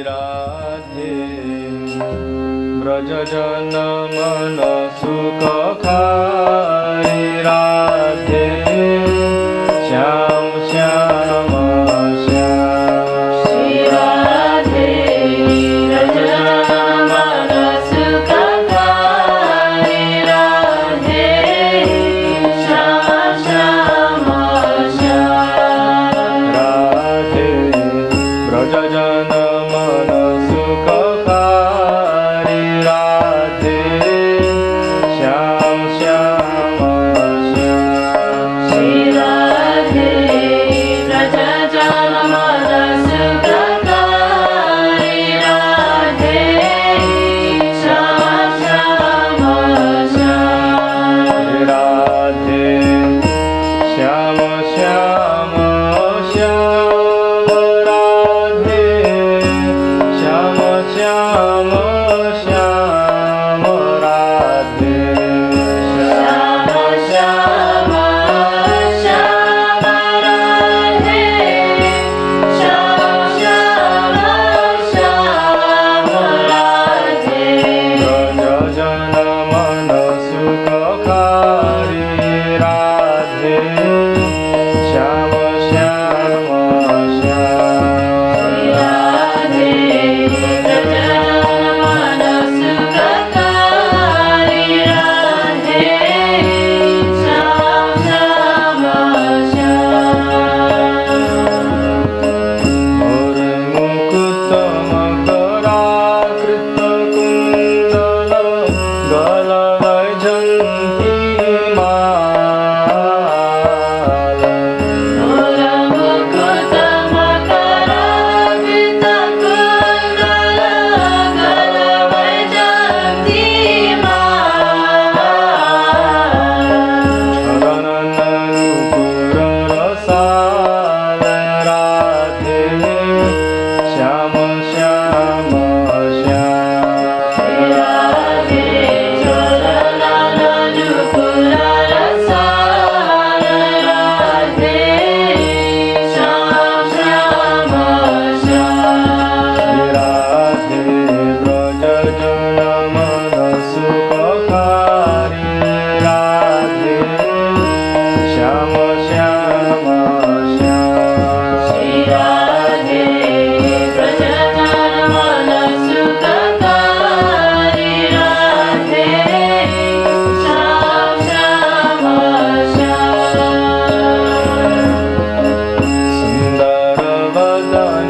राधे ब्रजजन मन सुखकारी राधे श्याम श्याम श्याम श्री राधे ब्रजजन मन सुखकारी राधे श्याम श्याम श्याम राधे ब्रजजन मन सुखकारी राधे श्याम श्याम श्याम श्री राधे ब्रजजन मन सुखकारी राधे श्याम श्याम श्याम राधे श्याम श्याम श्याम राधे श्याम श्याम श्याम राधे श्याम श्याम श्याम राधे श्याम श्याम श्याम राधे ब्रजजन मन सुखकारी राधे श्याम श्याम श्याम राधे ब्रजजन मन सुखकारी राधे श्याम श्याम श्याम और मुकुट मकराकृत कुंडल गलवैजयन्ती माला मोर मुकुट मकराकृत कुंडल गलवैजयन्ती माला शरणनुपुर रसाल राधे श्याम श्याम श्याम राधे चरणनुपुर रसाल राधे श्याम श्याम श्याम राधे ब्रजजन मन सुखकारी राधे श्याम श्याम श्याम श्री राधे ब्रजजन मन सुखकारी राधे श्याम श्याम श्याम सुंदर वदन